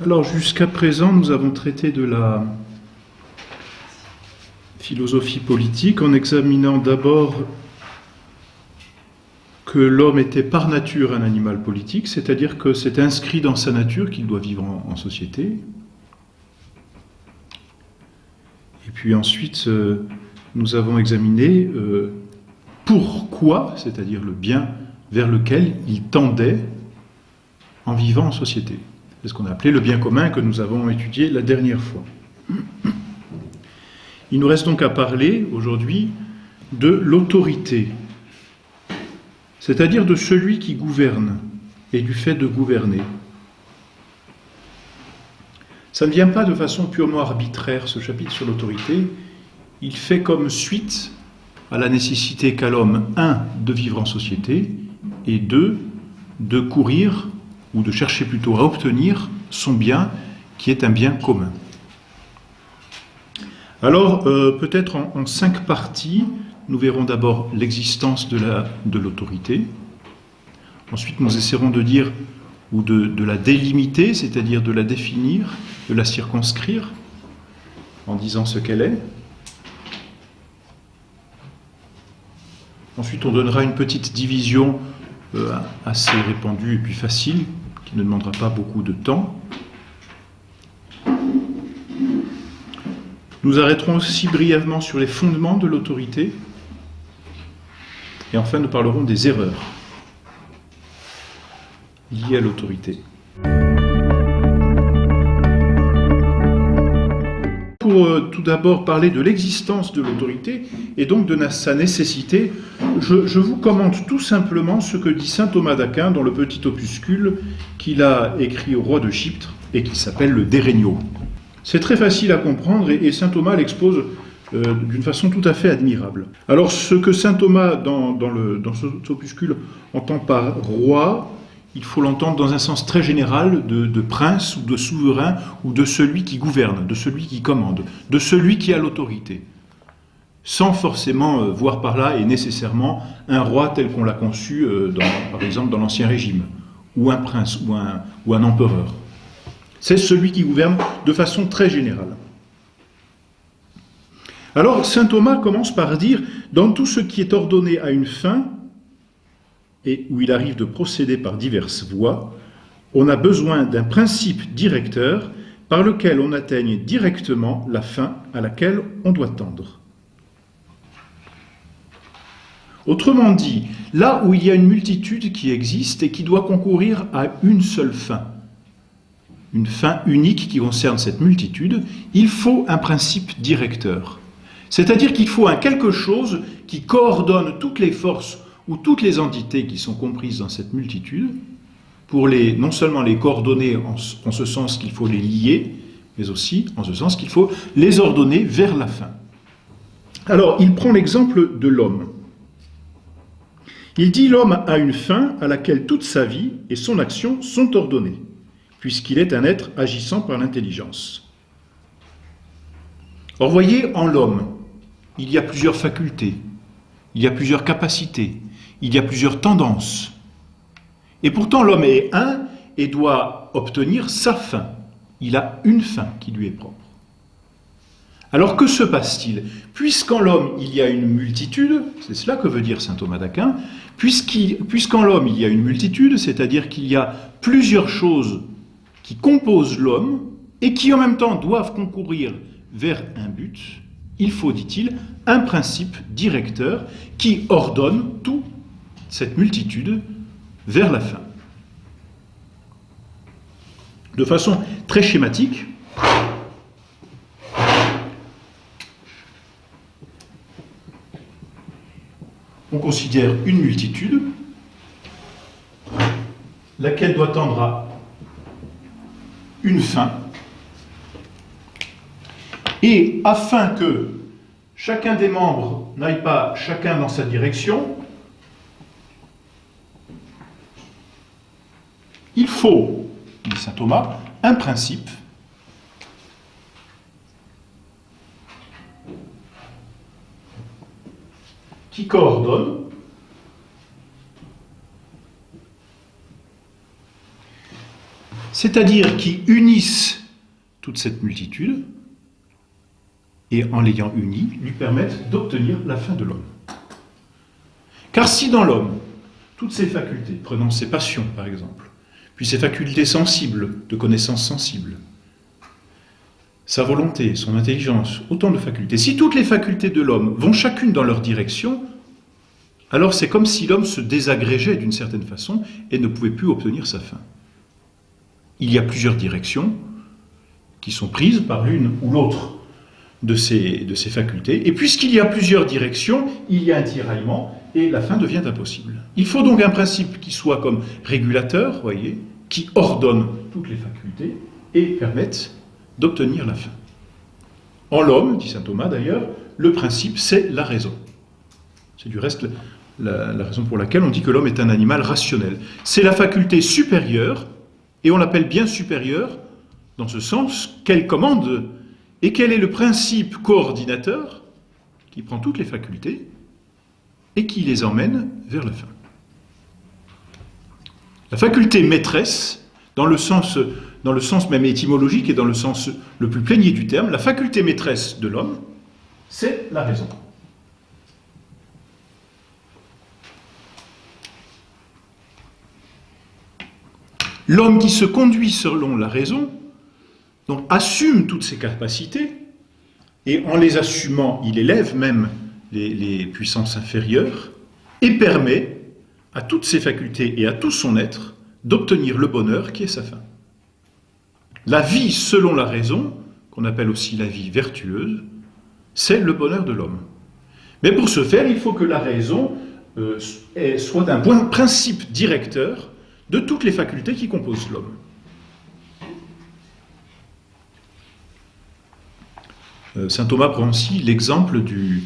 Alors jusqu'à présent, nous avons traité de la philosophie politique en examinant d'abord que l'homme était par nature un animal politique, c'est-à-dire que c'est inscrit dans sa nature qu'il doit vivre en société. Et puis ensuite, nous avons examiné pourquoi, c'est-à-dire le bien vers lequel il tendait en vivant en société. C'est ce qu'on a appelé le bien commun que nous avons étudié la dernière fois. Il nous reste donc à parler aujourd'hui de l'autorité, c'est-à-dire de celui qui gouverne et du fait de gouverner. Ça ne vient pas de façon purement arbitraire, ce chapitre sur l'autorité. Il fait comme suite à la nécessité qu'a l'homme, 1, de vivre en société, et 2, de courir, ou de chercher plutôt à obtenir son bien, qui est un bien commun. Alors, peut-être en 5 parties, nous verrons d'abord l'existence de l'autorité. Ensuite, nous essaierons de dire, ou de la délimiter, c'est-à-dire de la définir, de la circonscrire, en disant ce qu'elle est. Ensuite, on donnera une petite division assez répandue et puis facile, qui ne demandera pas beaucoup de temps. Nous arrêterons aussi brièvement sur les fondements de l'autorité. Et enfin, nous parlerons des erreurs liées à l'autorité. Pour tout d'abord parler de l'existence de l'autorité et donc de sa nécessité, je vous commente tout simplement ce que dit saint Thomas d'Aquin dans le petit opuscule qu'il a écrit au roi de Chypre et qui s'appelle le De Regno. C'est très facile à comprendre et saint Thomas l'expose d'une façon tout à fait admirable. Alors ce que saint Thomas dans cet opuscule entend par roi, il faut l'entendre dans un sens très général de prince ou de souverain ou de celui qui gouverne, de celui qui commande, de celui qui a l'autorité. Sans forcément voir par là et nécessairement un roi tel qu'on l'a conçu, par exemple dans l'Ancien Régime, ou un prince ou un empereur. C'est celui qui gouverne de façon très générale. Alors saint Thomas commence par dire « Dans tout ce qui est ordonné à une fin, et où il arrive de procéder par diverses voies, on a besoin d'un principe directeur par lequel on atteigne directement la fin à laquelle on doit tendre. » Autrement dit, là où il y a une multitude qui existe et qui doit concourir à une seule fin, une fin unique qui concerne cette multitude, il faut un principe directeur. C'est-à-dire qu'il faut un quelque chose qui coordonne toutes les forces ou toutes les entités qui sont comprises dans cette multitude, pour non seulement les coordonner en ce sens qu'il faut les lier, mais aussi en ce sens qu'il faut les ordonner vers la fin. Alors, il prend l'exemple de l'homme. Il dit « L'homme a une fin à laquelle toute sa vie et son action sont ordonnées, puisqu'il est un être agissant par l'intelligence. » Or, voyez, en l'homme, il y a plusieurs facultés, il y a plusieurs capacités, il y a plusieurs tendances. Et pourtant, l'homme est un et doit obtenir sa fin. Il a une fin qui lui est propre. Alors que se passe-t-il? Puisqu'en l'homme, il y a une multitude, c'est cela que veut dire saint Thomas d'Aquin, puisqu'en l'homme, il y a une multitude, c'est-à-dire qu'il y a plusieurs choses qui composent l'homme et qui en même temps doivent concourir vers un but, il faut, dit-il, un principe directeur qui ordonne toute cette multitude vers la fin. De façon très schématique, on considère une multitude, laquelle doit tendre à une fin, et afin que chacun des membres n'aille pas chacun dans sa direction, il faut, dit saint Thomas, un principe qui coordonne c'est-à-dire qui unissent toute cette multitude, et en l'ayant unie, lui permettent d'obtenir la fin de l'homme. Car si dans l'homme, toutes ses facultés, prenons ses passions par exemple, puis ses facultés sensibles, de connaissance sensible, sa volonté, son intelligence, autant de facultés, si toutes les facultés de l'homme vont chacune dans leur direction, alors c'est comme si l'homme se désagrégeait d'une certaine façon et ne pouvait plus obtenir sa fin. Il y a plusieurs directions qui sont prises par l'une ou l'autre de ces facultés. Et puisqu'il y a plusieurs directions, il y a un tiraillement et la fin devient impossible. Il faut donc un principe qui soit comme régulateur, voyez, qui ordonne toutes les facultés et permette d'obtenir la fin. En l'homme, dit saint Thomas d'ailleurs, le principe c'est la raison. C'est du reste la raison pour laquelle on dit que l'homme est un animal rationnel. C'est la faculté supérieure, et on l'appelle bien supérieure, dans ce sens qu'elle commande. Et quel est le principe coordinateur qui prend toutes les facultés et qui les emmène vers la fin? La faculté maîtresse, dans le sens même étymologique et dans le sens le plus plénier du terme, la faculté maîtresse de l'homme, c'est la raison. L'homme qui se conduit selon la raison, donc assume toutes ses capacités, et en les assumant, il élève même les puissances inférieures, et permet à toutes ses facultés et à tout son être d'obtenir le bonheur qui est sa fin. La vie selon la raison, qu'on appelle aussi la vie vertueuse, c'est le bonheur de l'homme. Mais pour ce faire, il faut que la raison soit un principe directeur de toutes les facultés qui composent l'homme. Saint Thomas prend aussi l'exemple du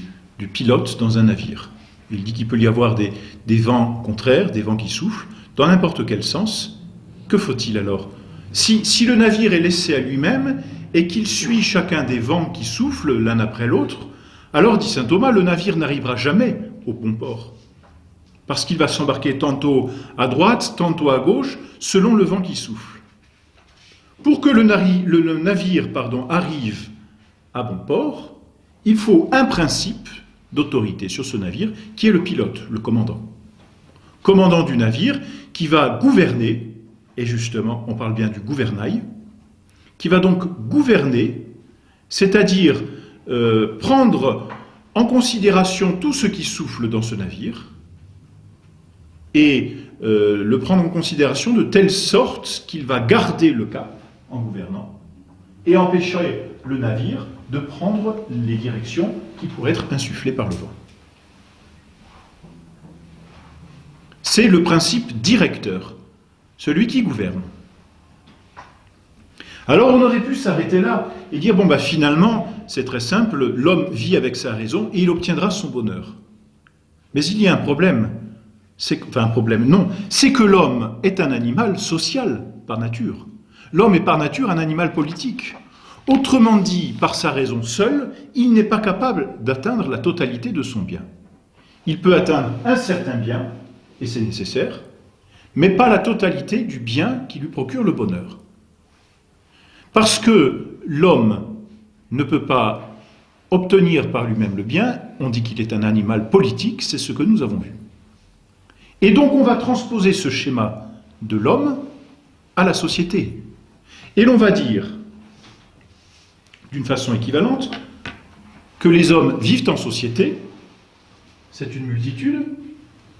pilote dans un navire. Il dit qu'il peut y avoir des vents contraires, des vents qui soufflent, dans n'importe quel sens. Que faut-il alors? Si le navire est laissé à lui-même et qu'il suit chacun des vents qui soufflent l'un après l'autre, alors, dit saint Thomas, le navire n'arrivera jamais au bon port. Parce qu'il va s'embarquer tantôt à droite, tantôt à gauche, selon le vent qui souffle. Pour que le navire arrive à bon port, il faut un principe d'autorité sur ce navire, qui est le pilote, le commandant. Commandant du navire, qui va gouverner, et justement, on parle bien du gouvernail, qui va donc gouverner, c'est-à-dire prendre en considération tout ce qui souffle dans ce navire, et le prendre en considération de telle sorte qu'il va garder le cap en gouvernant, et empêcher le navire de prendre les directions qui pourraient être insufflées par le vent. C'est le principe directeur, celui qui gouverne. Alors on aurait pu s'arrêter là et dire, finalement, c'est très simple, l'homme vit avec sa raison et il obtiendra son bonheur. Mais il y a un problème. C'est que l'homme est un animal social par nature. L'homme est par nature un animal politique. Autrement dit, par sa raison seule, il n'est pas capable d'atteindre la totalité de son bien. Il peut atteindre un certain bien, et c'est nécessaire, mais pas la totalité du bien qui lui procure le bonheur. Parce que l'homme ne peut pas obtenir par lui-même le bien, on dit qu'il est un animal politique, c'est ce que nous avons vu. Et donc on va transposer ce schéma de l'homme à la société. Et l'on va dire, d'une façon équivalente, que les hommes vivent en société, c'est une multitude,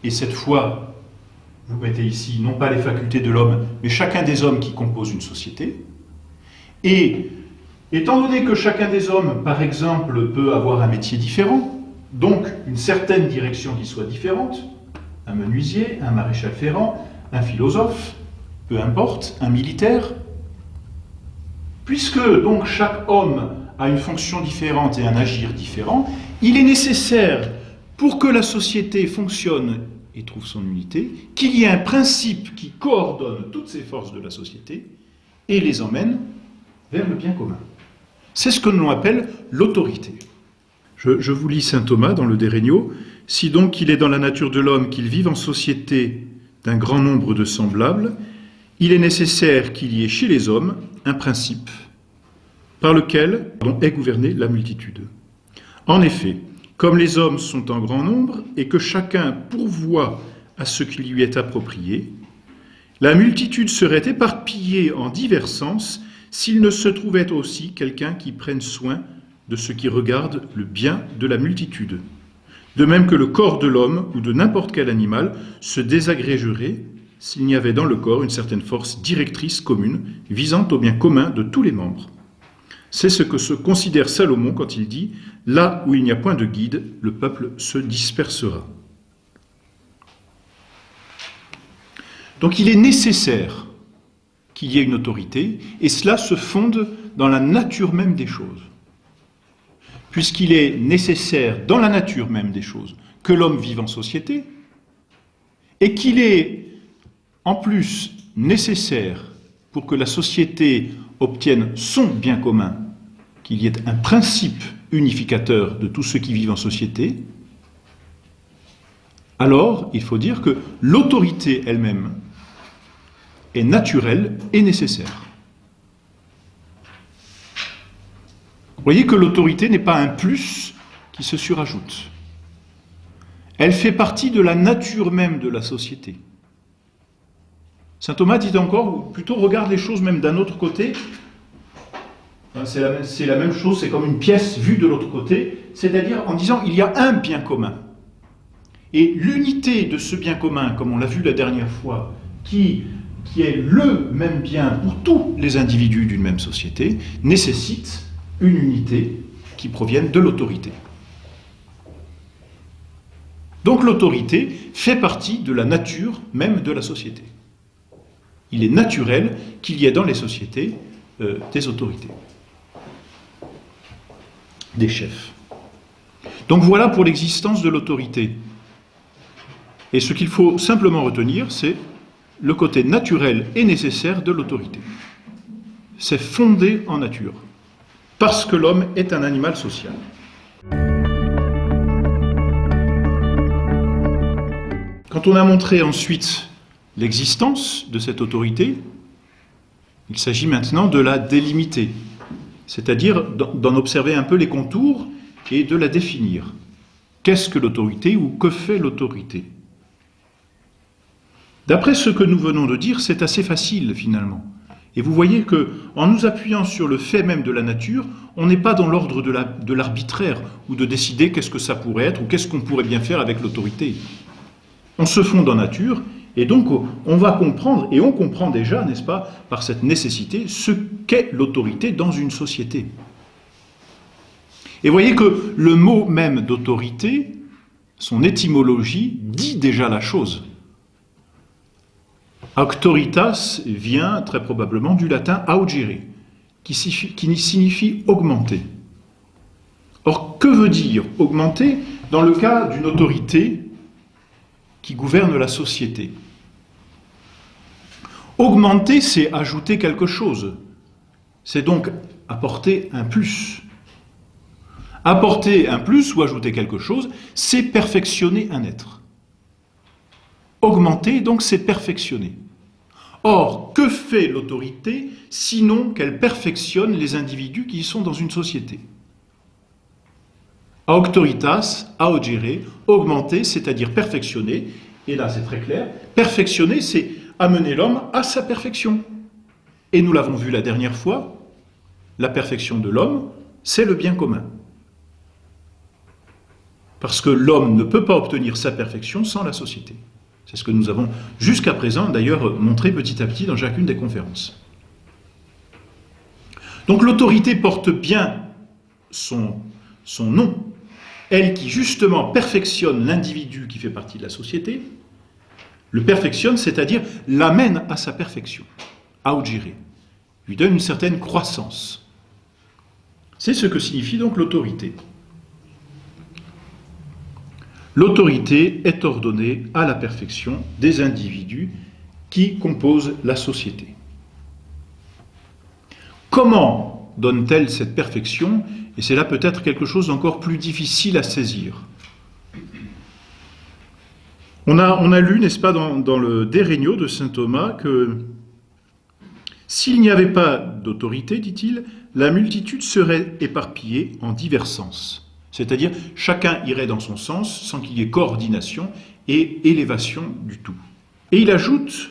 et cette fois, vous mettez ici non pas les facultés de l'homme, mais chacun des hommes qui composent une société. Et étant donné que chacun des hommes, par exemple, peut avoir un métier différent, donc une certaine direction qui soit différente, un menuisier, un maréchal ferrant, un philosophe, peu importe, un militaire, puisque donc chaque homme a une fonction différente et un agir différent, il est nécessaire, pour que la société fonctionne et trouve son unité, qu'il y ait un principe qui coordonne toutes ces forces de la société et les emmène vers le bien commun. C'est ce que l'on appelle l'autorité. Je vous lis saint Thomas dans le De Regno. « Si donc il est dans la nature de l'homme qu'il vive en société d'un grand nombre de semblables, il est nécessaire qu'il y ait chez les hommes un principe par lequel est gouvernée la multitude. En effet, comme les hommes sont en grand nombre et que chacun pourvoit à ce qui lui est approprié, la multitude serait éparpillée en divers sens s'il ne se trouvait aussi quelqu'un qui prenne soin de ce qui regarde le bien de la multitude. De même que le corps de l'homme ou de n'importe quel animal se désagrégerait s'il n'y avait dans le corps une certaine force directrice commune visant au bien commun de tous les membres. C'est ce que se considère Salomon quand il dit « Là où il n'y a point de guide, le peuple se dispersera ». Donc il est nécessaire qu'il y ait une autorité, et cela se fonde dans la nature même des choses. Puisqu'il est nécessaire dans la nature même des choses que l'homme vive en société, et qu'il est en plus nécessaire pour que la société obtienne son bien commun, qu'il y ait un principe unificateur de tous ceux qui vivent en société, alors il faut dire que l'autorité elle-même est naturelle et nécessaire. Vous voyez que l'autorité n'est pas un plus qui se surajoute. Elle fait partie de la nature même de la société. Saint Thomas dit encore, ou plutôt regarde les choses même d'un autre côté. C'est la même chose, c'est comme une pièce vue de l'autre côté, c'est-à-dire en disant il y a un bien commun. Et l'unité de ce bien commun, comme on l'a vu la dernière fois, qui est le même bien pour tous les individus d'une même société, nécessite une unité qui provienne de l'autorité. Donc l'autorité fait partie de la nature même de la société. Il est naturel qu'il y ait dans les sociétés des autorités, des chefs. Donc voilà pour l'existence de l'autorité. Et ce qu'il faut simplement retenir, c'est le côté naturel et nécessaire de l'autorité. C'est fondé en nature, parce que l'homme est un animal social. Quand on a montré ensuite l'existence de cette autorité, il s'agit maintenant de la délimiter, c'est-à-dire d'en observer un peu les contours et de la définir. Qu'est-ce que l'autorité ou que fait l'autorité ? D'après ce que nous venons de dire, c'est assez facile finalement. Et vous voyez que, en nous appuyant sur le fait même de la nature, on n'est pas dans l'ordre de l'arbitraire ou de décider qu'est-ce que ça pourrait être ou qu'est-ce qu'on pourrait bien faire avec l'autorité. On se fonde en nature et donc on va comprendre, et on comprend déjà, n'est-ce pas, par cette nécessité, ce qu'est l'autorité dans une société. Et vous voyez que le mot même d'autorité, son étymologie, dit déjà la chose. Auctoritas vient très probablement du latin augere, qui signifie augmenter. Or, que veut dire augmenter dans le cas d'une autorité qui gouverne la société? Augmenter, c'est ajouter quelque chose. C'est donc apporter un plus. Apporter un plus ou ajouter quelque chose, c'est perfectionner un être. Augmenter, donc, c'est perfectionner. Or, que fait l'autorité, sinon qu'elle perfectionne les individus qui sont dans une société? Auctoritas, augere, augmenter, c'est-à-dire perfectionner, et là c'est très clair, perfectionner, c'est amener l'homme à sa perfection. Et nous l'avons vu la dernière fois, la perfection de l'homme, c'est le bien commun. Parce que l'homme ne peut pas obtenir sa perfection sans la société. C'est ce que nous avons jusqu'à présent d'ailleurs montré petit à petit dans chacune des conférences. Donc l'autorité porte bien son nom, elle qui justement perfectionne l'individu qui fait partie de la société, le perfectionne, c'est-à-dire l'amène à sa perfection, augere, lui donne une certaine croissance. C'est ce que signifie donc l'autorité. L'autorité est ordonnée à la perfection des individus qui composent la société. Comment donne-t-elle cette perfection? Et c'est là peut-être quelque chose d'encore plus difficile à saisir. On a lu, n'est-ce pas, dans le De Regno de saint Thomas, que S'il n'y avait pas d'autorité, dit-il, la multitude serait éparpillée en divers sens. C'est-à-dire, chacun irait dans son sens sans qu'il y ait coordination et élévation du tout. Et il ajoute,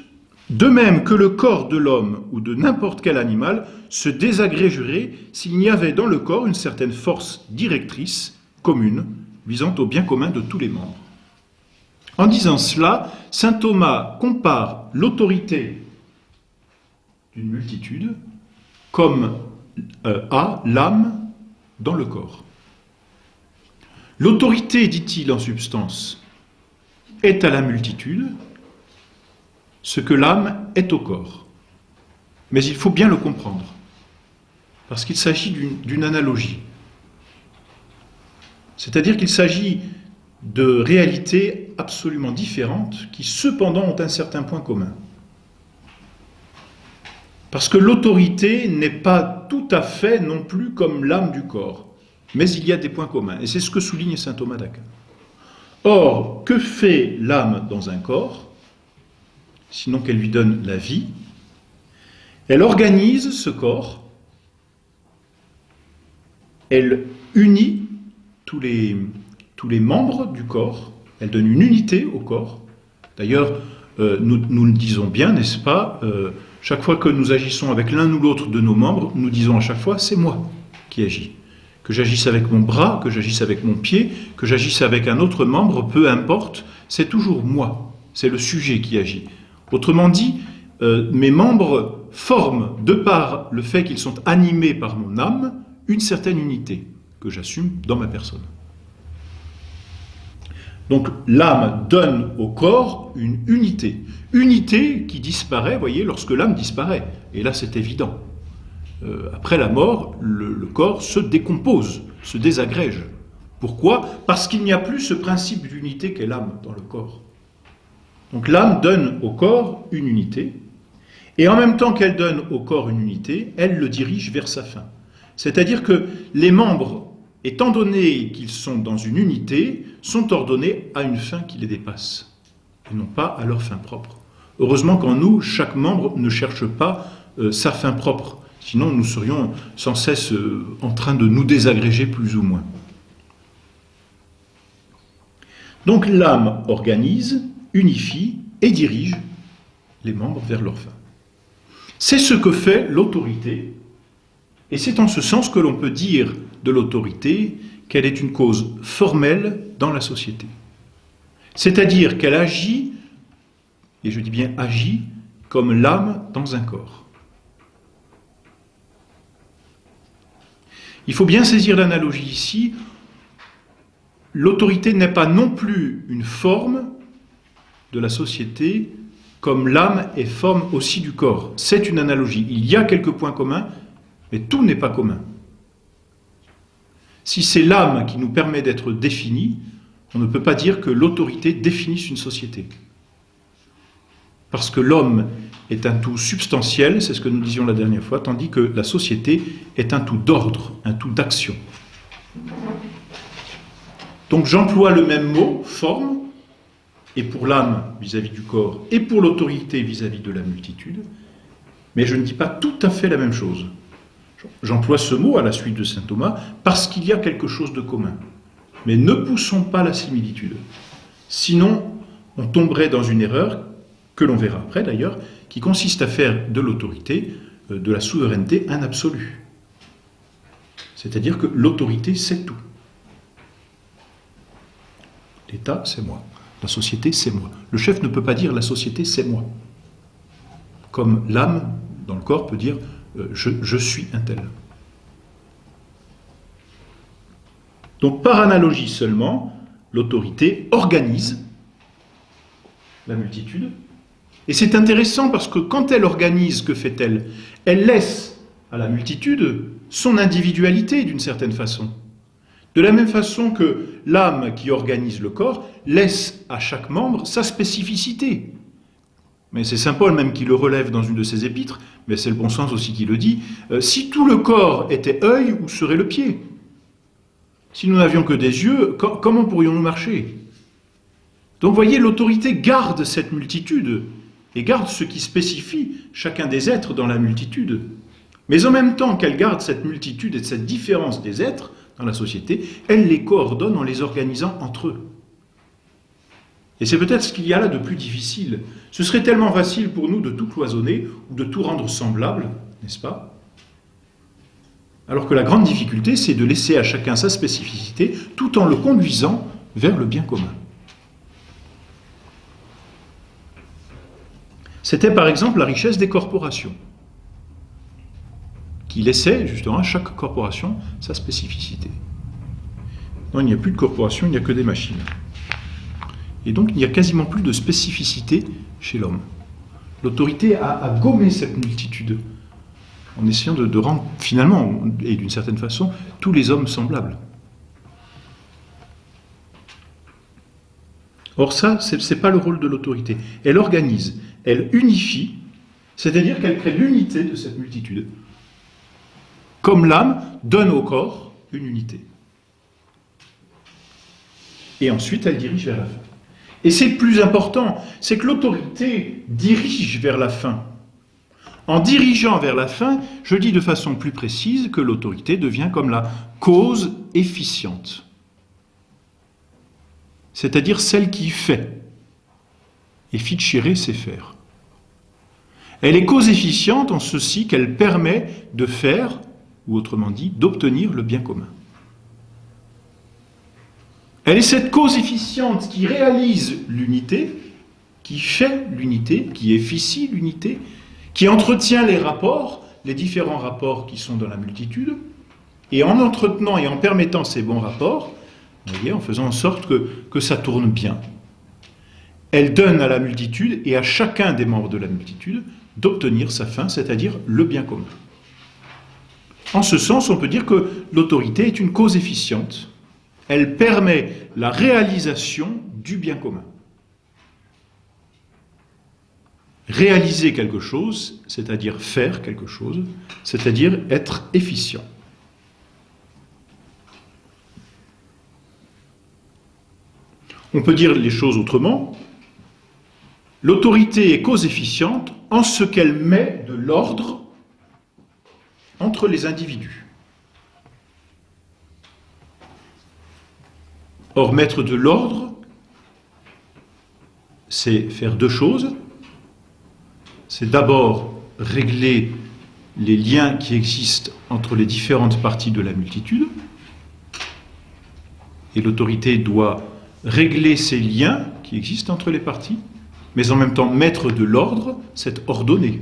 de même que le corps de l'homme ou de n'importe quel animal se désagrégerait s'il n'y avait dans le corps une certaine force directrice commune visant au bien commun de tous les membres. En disant cela, saint Thomas compare l'autorité d'une multitude comme à l'âme dans le corps. L'autorité, dit-il en substance, est à la multitude ce que l'âme est au corps. Mais il faut bien le comprendre, parce qu'il s'agit d'une analogie. C'est-à-dire qu'il s'agit de réalités absolument différentes qui cependant ont un certain point commun. Parce que l'autorité n'est pas tout à fait non plus comme l'âme du corps, mais il y a des points communs, et c'est ce que souligne saint Thomas d'Aquin. Or, que fait l'âme dans un corps, sinon qu'elle lui donne la vie? Elle organise ce corps, elle unit tous les membres du corps, elle donne une unité au corps. D'ailleurs, nous le disons bien, n'est-ce pas, chaque fois que nous agissons avec l'un ou l'autre de nos membres, nous disons à chaque fois, c'est moi qui agis. Que j'agisse avec mon bras, que j'agisse avec mon pied, que j'agisse avec un autre membre, peu importe, c'est toujours moi, c'est le sujet qui agit. Autrement dit, mes membres forment, de par le fait qu'ils sont animés par mon âme, une certaine unité que j'assume dans ma personne. Donc l'âme donne au corps une unité. Unité qui disparaît, vous voyez, lorsque l'âme disparaît. Et là, c'est évident. Après la mort, le corps se décompose, se désagrège. Pourquoi? Parce qu'il n'y a plus ce principe d'unité qu'est l'âme dans le corps. Donc l'âme donne au corps une unité, et en même temps qu'elle donne au corps une unité, elle le dirige vers sa fin. C'est-à-dire que les membres, étant donné qu'ils sont dans une unité, sont ordonnés à une fin qui les dépasse, et non pas à leur fin propre. Heureusement qu'en nous, chaque membre ne cherche pas sa fin propre, sinon nous serions sans cesse en train de nous désagréger plus ou moins. Donc l'âme organise, unifie et dirige les membres vers leur fin. C'est ce que fait l'autorité, et c'est en ce sens que l'on peut dire de l'autorité qu'elle est une cause formelle dans la société. C'est-à-dire qu'elle agit, et je dis bien agit, comme l'âme dans un corps. Il faut bien saisir l'analogie ici. L'autorité n'est pas non plus une forme de la société comme l'âme est forme aussi du corps. C'est une analogie. Il y a quelques points communs, mais tout n'est pas commun. Si c'est l'âme qui nous permet d'être définis, on ne peut pas dire que l'autorité définisse une société. Parce que l'homme est un tout substantiel, c'est ce que nous disions la dernière fois, tandis que la société est un tout d'ordre, un tout d'action. Donc j'emploie le même mot, forme, et pour l'âme vis-à-vis du corps, et pour l'autorité vis-à-vis de la multitude, mais je ne dis pas tout à fait la même chose. J'emploie ce mot à la suite de saint Thomas parce qu'il y a quelque chose de commun. Mais ne poussons pas la similitude. Sinon, on tomberait dans une erreur, que l'on verra après d'ailleurs, qui consiste à faire de l'autorité, de la souveraineté, un absolu. C'est-à-dire que l'autorité, c'est tout. L'État, c'est moi. La société, c'est moi. Le chef ne peut pas dire « la société, c'est moi ». Comme l'âme, dans le corps, peut dire « je suis un tel ». Donc, par analogie seulement, l'autorité organise la multitude. Et c'est intéressant parce que quand elle organise, que fait-elle? Elle laisse à la multitude son individualité d'une certaine façon. De la même façon que l'âme qui organise le corps laisse à chaque membre sa spécificité. Mais c'est saint Paul même qui le relève dans une de ses épîtres, mais c'est le bon sens aussi qui le dit. Si tout le corps était œil, où serait le pied? Si nous n'avions que des yeux, comment pourrions-nous marcher? Donc vous voyez, l'autorité garde cette multitude, et garde ce qui spécifie chacun des êtres dans la multitude. Mais en même temps qu'elle garde cette multitude et cette différence des êtres dans la société, elle les coordonne en les organisant entre eux. Et c'est peut-être ce qu'il y a là de plus difficile. Ce serait tellement facile pour nous de tout cloisonner ou de tout rendre semblable, n'est-ce pas? Alors que la grande difficulté, c'est de laisser à chacun sa spécificité tout en le conduisant vers le bien commun. C'était par exemple la richesse des corporations, qui laissait justement à chaque corporation sa spécificité. Non, il n'y a plus de corporation, il n'y a que des machines. Et donc il n'y a quasiment plus de spécificité chez l'homme. L'autorité a gommé cette multitude, en essayant de rendre finalement, et d'une certaine façon, tous les hommes semblables. Or ça, ce n'est pas le rôle de l'autorité. Elle organise, elle unifie, c'est-à-dire qu'elle crée l'unité de cette multitude. Comme l'âme donne au corps une unité. Et ensuite, elle dirige vers la fin. Et c'est le plus important, c'est que l'autorité dirige vers la fin. En dirigeant vers la fin, je dis de façon plus précise que l'autorité devient comme la cause efficiente. C'est-à-dire celle qui fait. Et ficere, c'est faire. Elle est cause efficiente en ceci qu'elle permet de faire, ou autrement dit, d'obtenir le bien commun. Elle est cette cause efficiente qui réalise l'unité, qui fait l'unité, qui efficie l'unité, qui entretient les rapports, les différents rapports qui sont dans la multitude, et en entretenant et en permettant ces bons rapports, vous voyez, en faisant en sorte que ça tourne bien. Elle donne à la multitude et à chacun des membres de la multitude d'obtenir sa fin, c'est-à-dire le bien commun. En ce sens, on peut dire que l'autorité est une cause efficiente. Elle permet la réalisation du bien commun. Réaliser quelque chose, c'est-à-dire faire quelque chose, c'est-à-dire être efficient. On peut dire les choses autrement. L'autorité est cause efficiente en ce qu'elle met de l'ordre entre les individus. Or, mettre de l'ordre, c'est faire deux choses. C'est d'abord régler les liens qui existent entre les différentes parties de la multitude. Et l'autorité doit régler ces liens qui existent entre les parties, mais en même temps mettre de l'ordre, c'est ordonner.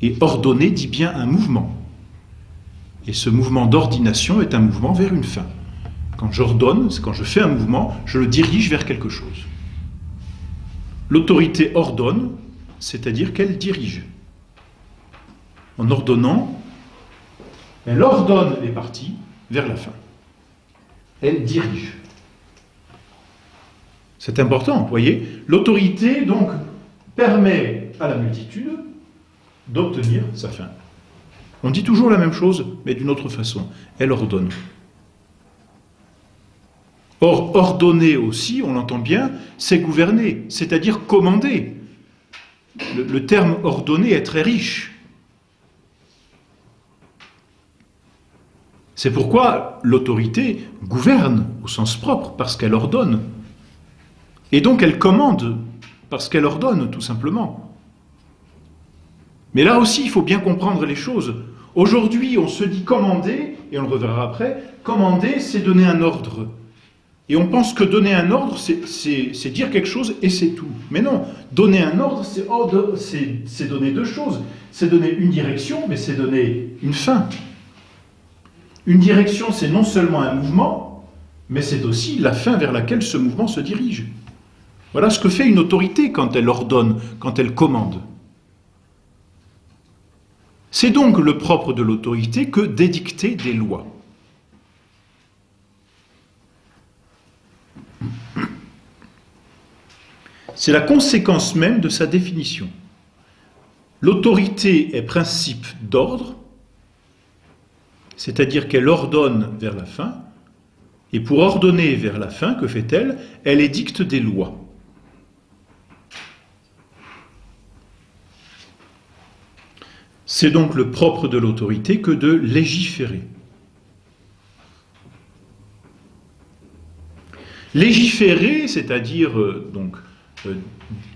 Et ordonner dit bien un mouvement. Et ce mouvement d'ordination est un mouvement vers une fin. Quand j'ordonne, c'est quand je fais un mouvement, je le dirige vers quelque chose. L'autorité ordonne, c'est-à-dire qu'elle dirige. En ordonnant, elle ordonne les parties vers la fin. Elle dirige. C'est important, vous voyez. L'autorité, donc, permet à la multitude d'obtenir sa fin. On dit toujours la même chose, mais d'une autre façon. Elle ordonne. Or, ordonner aussi, on l'entend bien, c'est gouverner, c'est-à-dire commander. Le terme ordonner est très riche. C'est pourquoi l'autorité gouverne au sens propre, parce qu'elle ordonne. Et donc elle commande, parce qu'elle ordonne, tout simplement. Mais là aussi, il faut bien comprendre les choses. Aujourd'hui, on se dit commander, et on le reverra après, commander, c'est donner un ordre. Et on pense que donner un ordre, c'est dire quelque chose et c'est tout. Mais non, donner un ordre, c'est donner deux choses. C'est donner une direction, mais c'est donner une fin. Une direction, c'est non seulement un mouvement, mais c'est aussi la fin vers laquelle ce mouvement se dirige. Voilà ce que fait une autorité quand elle ordonne, quand elle commande. C'est donc le propre de l'autorité que d'édicter des lois. C'est la conséquence même de sa définition. L'autorité est principe d'ordre, c'est-à-dire qu'elle ordonne vers la fin, et pour ordonner vers la fin, que fait-elle? Elle édicte des lois. C'est donc le propre de l'autorité que de légiférer. Légiférer, c'est-à-dire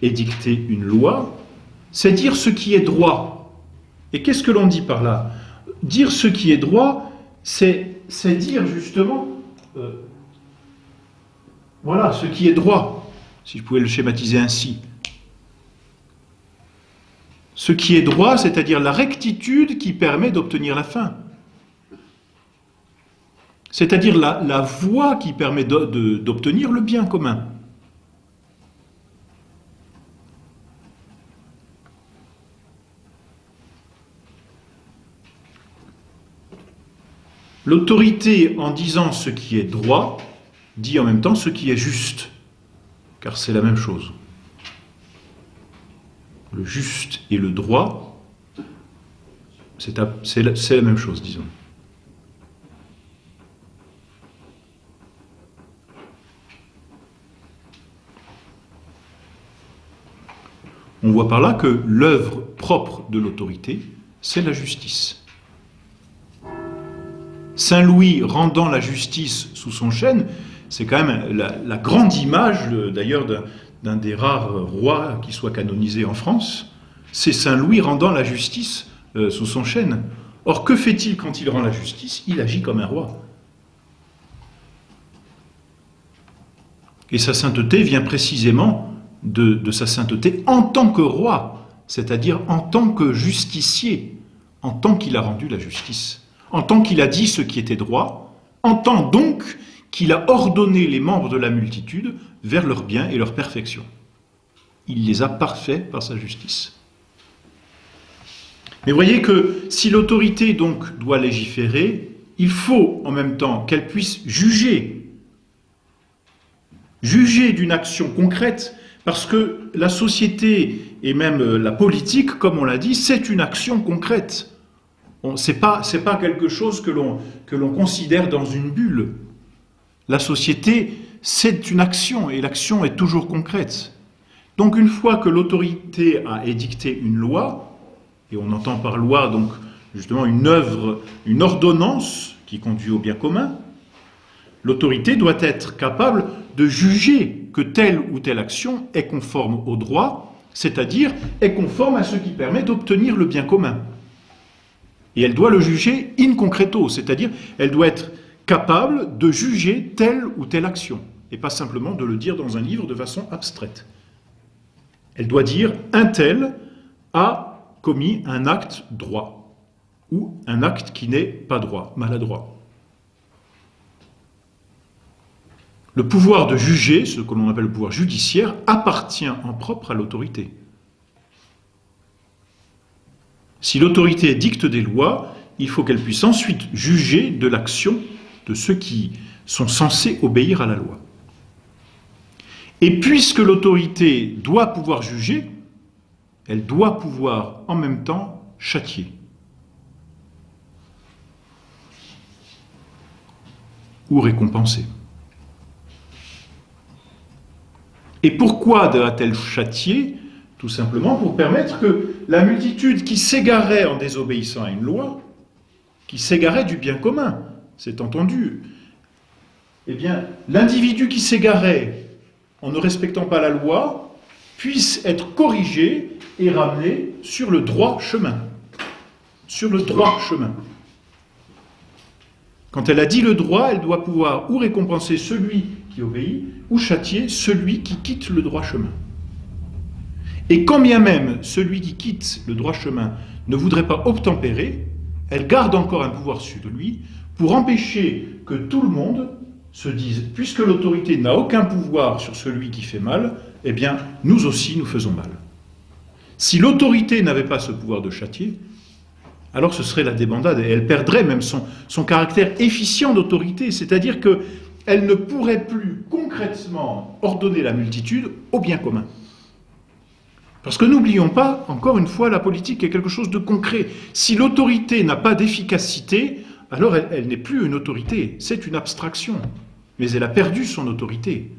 édicter une loi, c'est dire ce qui est droit. Et qu'est-ce que l'on dit par là? Dire ce qui est droit, c'est dire justement, voilà, ce qui est droit, si je pouvais le schématiser ainsi. Ce qui est droit, c'est-à-dire la rectitude qui permet d'obtenir la fin. C'est-à-dire la voie qui permet d'obtenir le bien commun. L'autorité, en disant ce qui est droit, dit en même temps ce qui est juste, car c'est la même chose. Le juste et le droit, c'est la même chose, disons. On voit par là que l'œuvre propre de l'autorité, c'est la justice. Saint Louis rendant la justice sous son chêne, c'est quand même la grande image, d'ailleurs, d'un des rares rois qui soit canonisé en France. C'est Saint Louis rendant la justice sous son chêne. Or, que fait-il quand il rend la justice? Il agit comme un roi. Et sa sainteté vient précisément de sa sainteté en tant que roi, c'est-à-dire en tant que justicier, en tant qu'il a rendu la justice, en tant qu'il a dit ce qui était droit, en tant donc qu'il a ordonné les membres de la multitude vers leur bien et leur perfection. Il les a parfaits par sa justice. Mais voyez que si l'autorité donc doit légiférer, il faut en même temps qu'elle puisse juger d'une action concrète, parce que la société et même la politique, comme on l'a dit, c'est une action concrète. C'est pas quelque chose que l'on considère dans une bulle. La société, c'est une action, et l'action est toujours concrète. Donc une fois que l'autorité a édicté une loi, et on entend par loi donc justement une œuvre, une ordonnance qui conduit au bien commun, l'autorité doit être capable de juger que telle ou telle action est conforme au droit, c'est-à-dire est conforme à ce qui permet d'obtenir le bien commun. Et elle doit le juger in concreto, c'est-à-dire elle doit être capable de juger telle ou telle action, et pas simplement de le dire dans un livre de façon abstraite. Elle doit dire un tel a commis un acte droit, ou un acte qui n'est pas droit, maladroit. Le pouvoir de juger, ce que l'on appelle le pouvoir judiciaire, appartient en propre à l'autorité. Si l'autorité dicte des lois, il faut qu'elle puisse ensuite juger de l'action de ceux qui sont censés obéir à la loi. Et puisque l'autorité doit pouvoir juger, elle doit pouvoir en même temps châtier. Ou récompenser. Et pourquoi doit-elle châtier? Tout simplement pour permettre que la multitude qui s'égarait en désobéissant à une loi, qui s'égarait du bien commun, c'est entendu, eh bien, l'individu qui s'égarait en ne respectant pas la loi puisse être corrigé et ramené sur le droit chemin. Sur le droit chemin. Quand elle a dit le droit, elle doit pouvoir ou récompenser celui qui obéit, ou châtier celui qui quitte le droit chemin. Et quand bien même celui qui quitte le droit chemin ne voudrait pas obtempérer, elle garde encore un pouvoir sur lui pour empêcher que tout le monde se dise, puisque l'autorité n'a aucun pouvoir sur celui qui fait mal, eh bien, nous aussi, nous faisons mal. Si l'autorité n'avait pas ce pouvoir de châtier, alors ce serait la débandade, et elle perdrait même son caractère efficient d'autorité, c'est-à-dire qu'elle ne pourrait plus concrètement ordonner la multitude au bien commun. Parce que n'oublions pas, encore une fois, la politique est quelque chose de concret. Si l'autorité n'a pas d'efficacité, alors elle n'est plus une autorité, c'est une abstraction. Mais elle a perdu son autorité.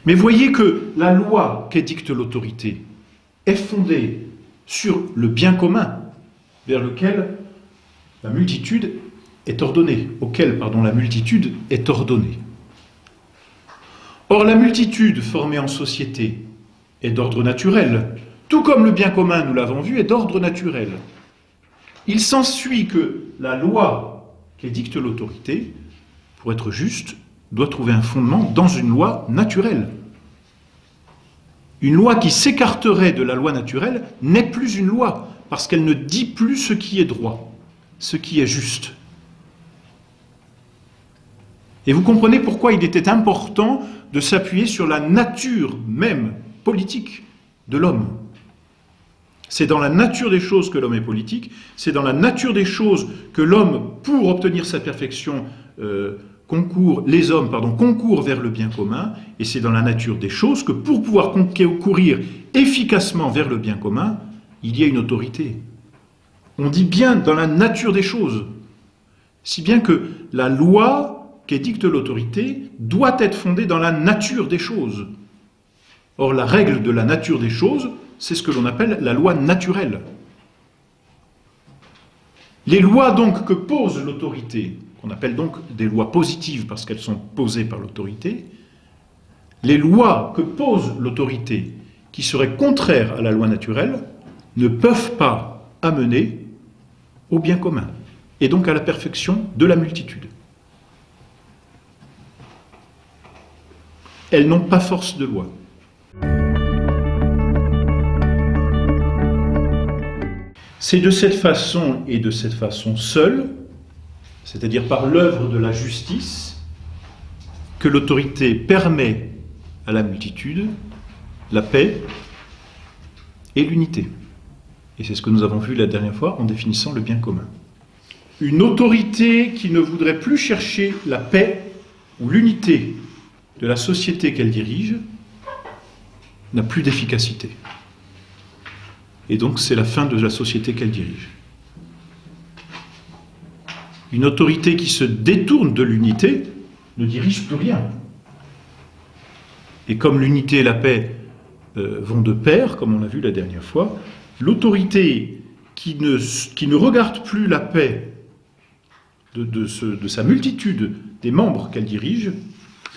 Mais voyez que la loi qu'édicte l'autorité est fondée sur le bien commun vers lequel la multitude est ordonnée, auquel, pardon, la multitude est ordonnée. Or, la multitude formée en société est d'ordre naturel, tout comme le bien commun, nous l'avons vu, est d'ordre naturel. Il s'ensuit que la loi qu'édicte l'autorité, pour être juste, doit trouver un fondement dans une loi naturelle. Une loi qui s'écarterait de la loi naturelle n'est plus une loi, parce qu'elle ne dit plus ce qui est droit, ce qui est juste. Et vous comprenez pourquoi il était important de s'appuyer sur la nature même politique de l'homme. C'est dans la nature des choses que l'homme est politique, c'est dans la nature des choses que l'homme, pour obtenir sa perfection, concourent vers le bien commun, et c'est dans la nature des choses que pour pouvoir concourir efficacement vers le bien commun, il y a une autorité. On dit bien dans la nature des choses, si bien que la loi qu'édicte l'autorité doit être fondée dans la nature des choses. Or, la règle de la nature des choses, c'est ce que l'on appelle la loi naturelle. Les lois donc que pose l'autorité, qu'on appelle donc des lois positives parce qu'elles sont posées par l'autorité, les lois que pose l'autorité qui seraient contraires à la loi naturelle ne peuvent pas amener au bien commun et donc à la perfection de la multitude. Elles n'ont pas force de loi. C'est de cette façon et de cette façon seule, c'est-à-dire par l'œuvre de la justice, que l'autorité permet à la multitude la paix et l'unité. Et c'est ce que nous avons vu la dernière fois en définissant le bien commun. Une autorité qui ne voudrait plus chercher la paix ou l'unité de la société qu'elle dirige n'a plus d'efficacité. Et donc c'est la fin de la société qu'elle dirige. Une autorité qui se détourne de l'unité ne dirige plus rien. Et comme l'unité et la paix vont de pair, comme on l'a vu la dernière fois, l'autorité qui ne regarde plus la paix de sa multitude des membres qu'elle dirige,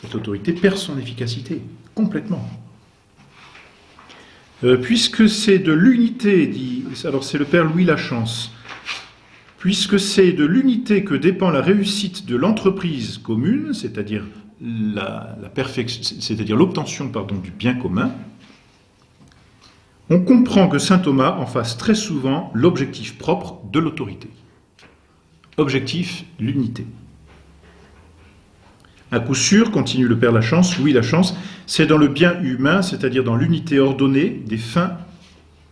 cette autorité perd son efficacité, complètement. Puisque c'est de l'unité, dit, alors c'est le père Louis Lachance, puisque c'est de l'unité que dépend la réussite de l'entreprise commune, c'est-à-dire l'obtention du bien commun, on comprend que saint Thomas en fasse très souvent l'objectif propre de l'autorité. Objectif, l'unité. À coup sûr, continue le père Lachance, Louis Lachance, c'est dans le bien humain, c'est-à-dire dans l'unité ordonnée des fins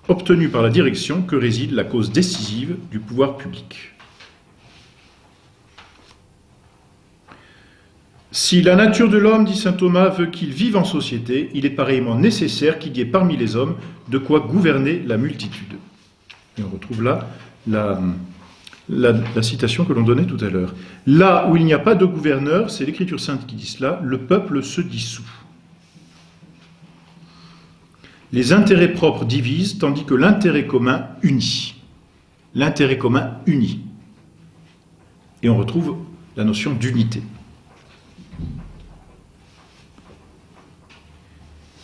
obtenues par la direction, que réside la cause décisive du pouvoir public. Si la nature de l'homme, dit saint Thomas, veut qu'il vive en société, il est pareillement nécessaire qu'il y ait parmi les hommes de quoi gouverner la multitude. Et on retrouve là la citation que l'on donnait tout à l'heure. Là où il n'y a pas de gouverneur, c'est l'Écriture sainte qui dit cela, le peuple se dissout. Les intérêts propres divisent, tandis que l'intérêt commun unit. L'intérêt commun unit. Et on retrouve la notion d'unité.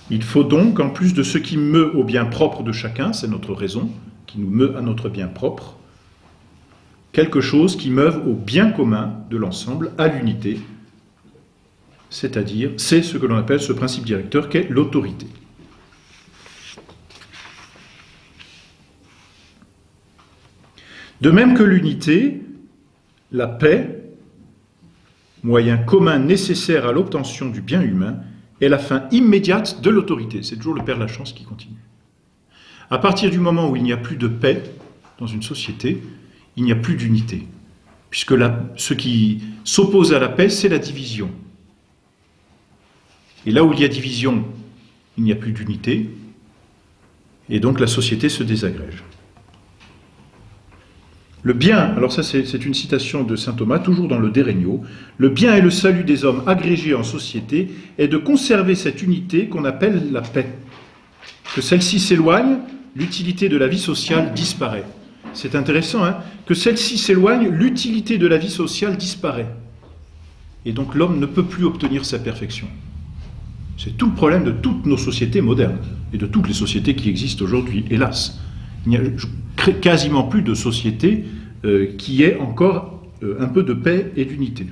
Il faut donc, en plus de ce qui meut au bien propre de chacun, c'est notre raison, qui nous meut à notre bien propre, quelque chose qui meuve au bien commun de l'ensemble, à l'unité, c'est-à-dire, c'est ce que l'on appelle ce principe directeur qu'est l'autorité. De même que l'unité, la paix, moyen commun nécessaire à l'obtention du bien humain, est la fin immédiate de l'autorité. C'est toujours le père Lachance qui continue. À partir du moment où il n'y a plus de paix dans une société, il n'y a plus d'unité. Puisque ce qui s'oppose à la paix, c'est la division. Et là où il y a division, il n'y a plus d'unité, et donc la société se désagrège. Le bien, alors ça c'est une citation de saint Thomas, toujours dans le De Regno, le bien et le salut des hommes agrégés en société est de conserver cette unité qu'on appelle la paix. Que celle-ci s'éloigne, l'utilité de la vie sociale disparaît. C'est intéressant, hein, que celle-ci s'éloigne, l'utilité de la vie sociale disparaît. Et donc l'homme ne peut plus obtenir sa perfection. C'est tout le problème de toutes nos sociétés modernes, et de toutes les sociétés qui existent aujourd'hui, hélas. Il n'y a quasiment plus de société qui ait encore un peu de paix et d'unité.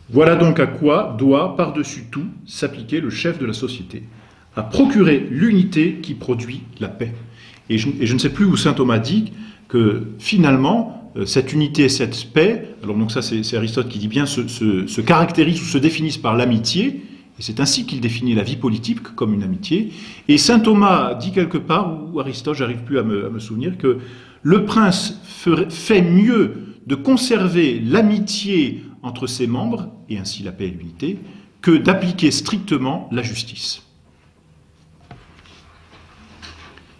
Voilà donc à quoi doit, par-dessus tout, s'appliquer le chef de la société, à procurer l'unité qui produit la paix. Et je ne sais plus où saint Thomas dit que finalement, cette unité et cette paix, alors donc ça c'est Aristote qui dit bien, se caractérisent ou se définissent par l'amitié, et c'est ainsi qu'il définit la vie politique comme une amitié. Et saint Thomas dit quelque part, ou Aristote, j'arrive plus à me souvenir, que le prince fait mieux de conserver l'amitié entre ses membres, et ainsi la paix et l'unité, que d'appliquer strictement la justice.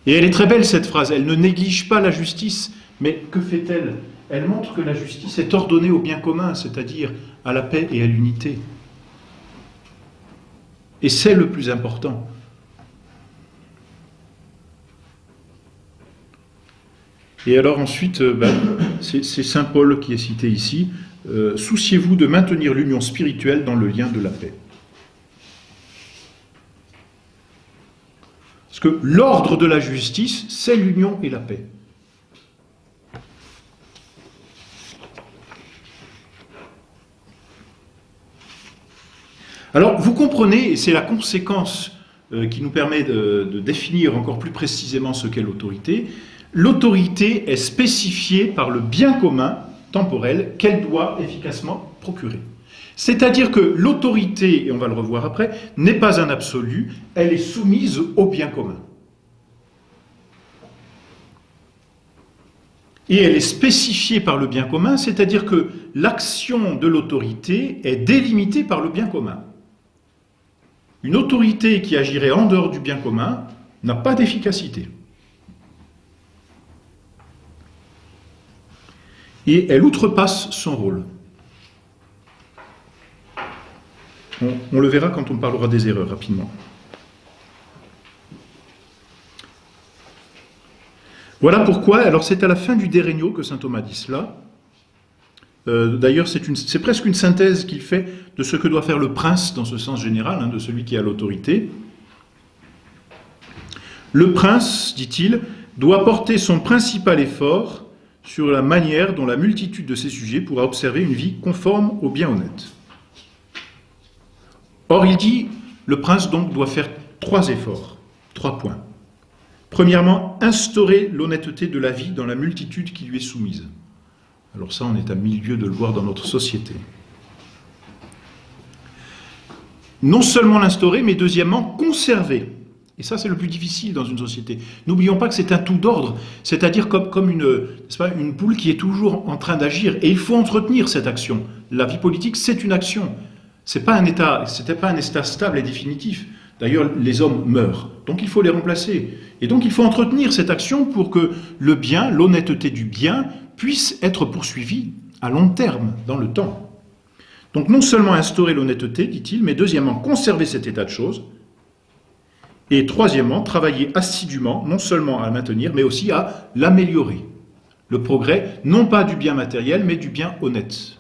Et elle est très belle cette phrase, elle ne néglige pas la justice, mais que fait-elle? Elle montre que la justice est ordonnée au bien commun, c'est-à-dire à la paix et à l'unité. Et c'est le plus important. Et alors ensuite, c'est saint Paul qui est cité ici, souciez-vous de maintenir l'union spirituelle dans le lien de la paix. Parce que l'ordre de la justice, c'est l'union et la paix. Alors, vous comprenez, et c'est la conséquence qui nous permet de définir encore plus précisément ce qu'est l'autorité. L'autorité est spécifiée par le bien commun temporel qu'elle doit efficacement procurer. C'est-à-dire que l'autorité, et on va le revoir après, n'est pas un absolu, elle est soumise au bien commun. Et elle est spécifiée par le bien commun, c'est-à-dire que l'action de l'autorité est délimitée par le bien commun. Une autorité qui agirait en dehors du bien commun n'a pas d'efficacité. Et elle outrepasse son rôle. On le verra quand on parlera des erreurs rapidement. Voilà pourquoi, alors c'est à la fin du De Regno que saint Thomas dit cela. D'ailleurs, c'est presque une synthèse qu'il fait de ce que doit faire le prince dans ce sens général, hein, de celui qui a l'autorité. Le prince, dit-il, doit porter son principal effort sur la manière dont la multitude de ses sujets pourra observer une vie conforme au bien honnête. Or, il dit, le prince donc doit faire 3 efforts, 3 points. Premièrement, instaurer l'honnêteté de la vie dans la multitude qui lui est soumise. Alors ça, on est à milieu de le voir dans notre société. Non seulement l'instaurer, mais deuxièmement, conserver. Et ça, c'est le plus difficile dans une société. N'oublions pas que c'est un tout d'ordre, c'est-à-dire comme une poule qui est toujours en train d'agir. Et il faut entretenir cette action. La vie politique, c'est une action. C'était pas un état stable et définitif. D'ailleurs, les hommes meurent. Donc il faut les remplacer. Et donc il faut entretenir cette action pour que le bien, l'honnêteté du bien, puisse être poursuivi à long terme, dans le temps. Donc non seulement instaurer l'honnêteté, dit-il, mais deuxièmement, conserver cet état de choses. Et troisièmement, travailler assidûment, non seulement à la maintenir, mais aussi à l'améliorer. Le progrès, non pas du bien matériel, mais du bien honnête.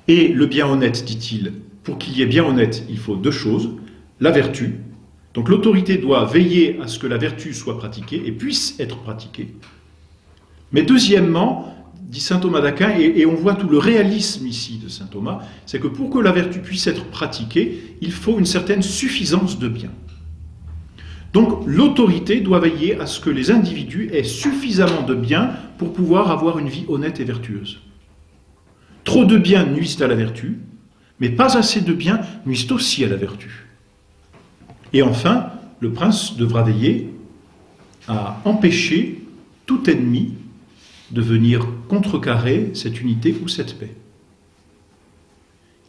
Et le bien honnête, dit-il, pour qu'il y ait bien honnête, il faut 2 choses. La vertu. Donc l'autorité doit veiller à ce que la vertu soit pratiquée et puisse être pratiquée. Mais deuxièmement, dit saint Thomas d'Aquin, et on voit tout le réalisme ici de saint Thomas, c'est que pour que la vertu puisse être pratiquée, il faut une certaine suffisance de bien. Donc l'autorité doit veiller à ce que les individus aient suffisamment de bien pour pouvoir avoir une vie honnête et vertueuse. Trop de biens nuisent à la vertu, mais pas assez de biens nuisent aussi à la vertu. Et enfin, le prince devra veiller à empêcher tout ennemi de venir contrecarrer cette unité ou cette paix.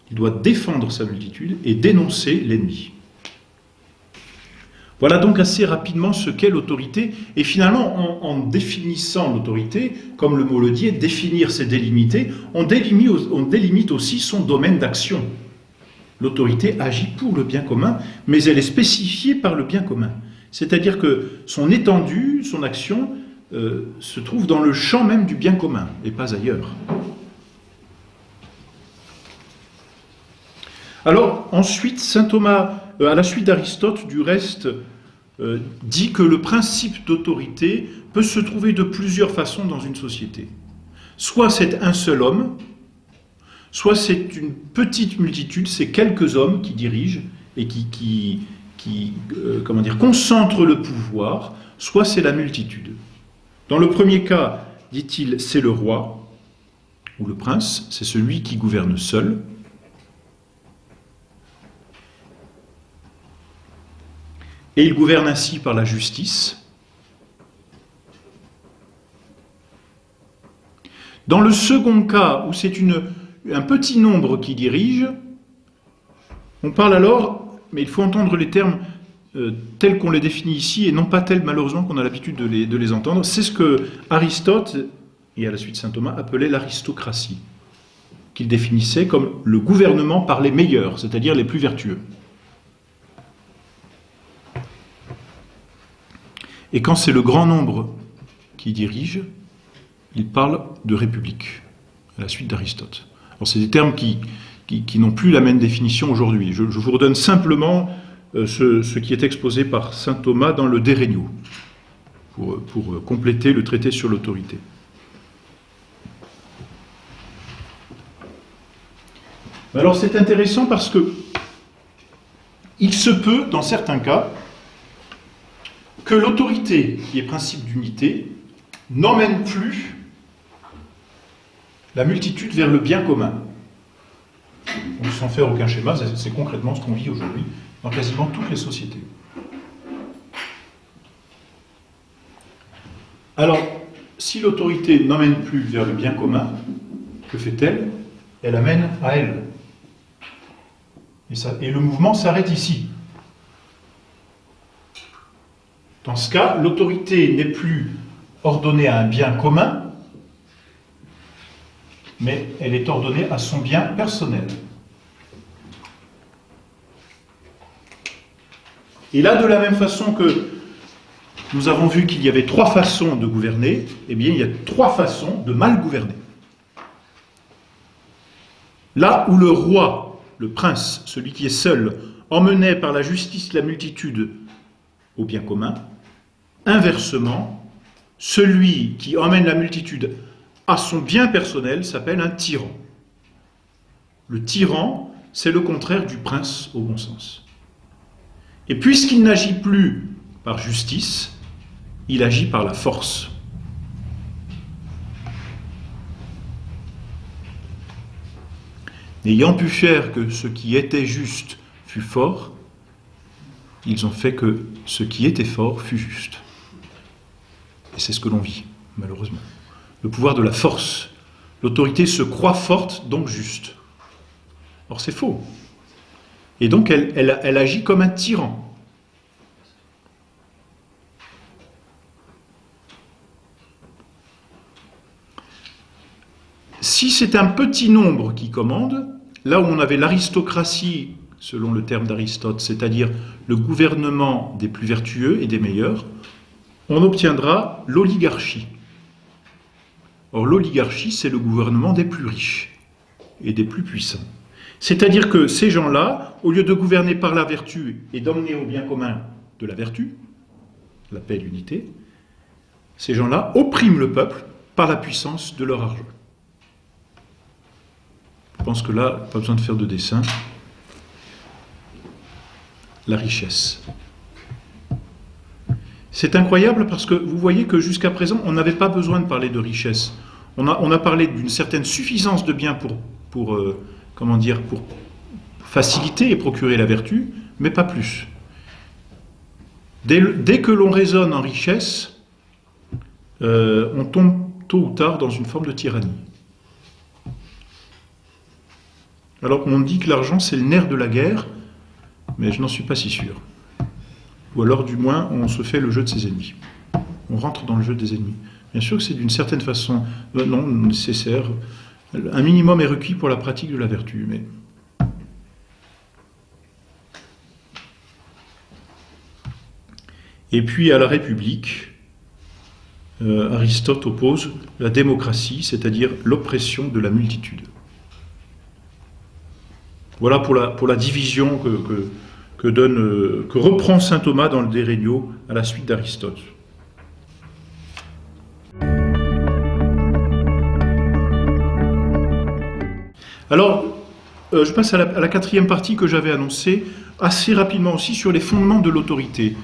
Il doit défendre sa multitude et dénoncer l'ennemi. Voilà donc assez rapidement ce qu'est l'autorité, et finalement, en définissant l'autorité, comme le mot le dit, définir c'est délimiter, on délimite aussi son domaine d'action. L'autorité agit pour le bien commun, mais elle est spécifiée par le bien commun. C'est-à-dire que son étendue, son action, se trouve dans le champ même du bien commun, et pas ailleurs. Alors, ensuite, saint Thomas, à la suite d'Aristote, du reste, dit que le principe d'autorité peut se trouver de plusieurs façons dans une société. Soit c'est un seul homme, soit c'est une petite multitude, c'est quelques hommes qui dirigent et qui concentrent le pouvoir, soit c'est la multitude. Dans le premier cas, dit-il, c'est le roi ou le prince, c'est celui qui gouverne seul. Et il gouverne ainsi par la justice. Dans le second cas, où c'est un petit nombre qui dirige, on parle alors, mais il faut entendre les termes tels qu'on les définit ici, et non pas tels malheureusement qu'on a l'habitude de les entendre. C'est ce que Aristote, et à la suite saint Thomas, appelait l'aristocratie, qu'il définissait comme le gouvernement par les meilleurs, c'est-à-dire les plus vertueux. Et quand c'est le grand nombre qui dirige, il parle de république, à la suite d'Aristote. Alors c'est des termes qui n'ont plus la même définition aujourd'hui. Je vous redonne simplement ce qui est exposé par saint Thomas dans le De Regno, pour compléter le traité sur l'autorité. Alors c'est intéressant parce que il se peut, dans certains cas, que l'autorité, qui est principe d'unité, n'emmène plus la multitude vers le bien commun. Donc, sans faire aucun schéma, c'est concrètement ce qu'on vit aujourd'hui dans quasiment toutes les sociétés. Alors, si l'autorité n'emmène plus vers le bien commun, que fait-elle? Elle amène à elle. Et le mouvement s'arrête ici. Dans ce cas, l'autorité n'est plus ordonnée à un bien commun, mais elle est ordonnée à son bien personnel. Et là, de la même façon que nous avons vu qu'il y avait 3 façons de gouverner, eh bien, il y a 3 façons de mal gouverner. Là où le roi, le prince, celui qui est seul, emmenait par la justice la multitude au bien commun, inversement, celui qui emmène la multitude à son bien personnel s'appelle un tyran. Le tyran, c'est le contraire du prince au bon sens. Et puisqu'il n'agit plus par justice, il agit par la force. N'ayant pu faire que ce qui était juste fût fort, ils ont fait que ce qui était fort fût juste. Et c'est ce que l'on vit, malheureusement. Le pouvoir de la force. L'autorité se croit forte, donc juste. Or, c'est faux. Et donc, elle agit comme un tyran. Si c'est un petit nombre qui commande, là où on avait l'aristocratie, selon le terme d'Aristote, c'est-à-dire le gouvernement des plus vertueux et des meilleurs, on obtiendra l'oligarchie. Or, l'oligarchie, c'est le gouvernement des plus riches et des plus puissants. C'est-à-dire que ces gens-là, au lieu de gouverner par la vertu et d'emmener au bien commun de la vertu, la paix et l'unité, ces gens-là oppriment le peuple par la puissance de leur argent. Je pense que là, pas besoin de faire de dessin. La richesse. C'est incroyable parce que vous voyez que jusqu'à présent, on n'avait pas besoin de parler de richesse. On a parlé d'une certaine suffisance de biens pour faciliter et procurer la vertu, mais pas plus. Dès que l'on raisonne en richesse, on tombe tôt ou tard dans une forme de tyrannie. Alors on dit que l'argent c'est le nerf de la guerre, mais je n'en suis pas si sûr. ou alors du moins on se fait le jeu de ses ennemis. On rentre dans le jeu des ennemis. Bien sûr que c'est d'une certaine façon non nécessaire. Un minimum est requis pour la pratique de la vertu, mais... Et puis à la République, Aristote oppose la démocratie, c'est-à-dire l'oppression de la multitude. Voilà pour la division que reprend saint Thomas dans le De Regno à la suite d'Aristote. Alors, je passe à la quatrième partie que j'avais annoncée, assez rapidement aussi, sur les fondements de l'autorité.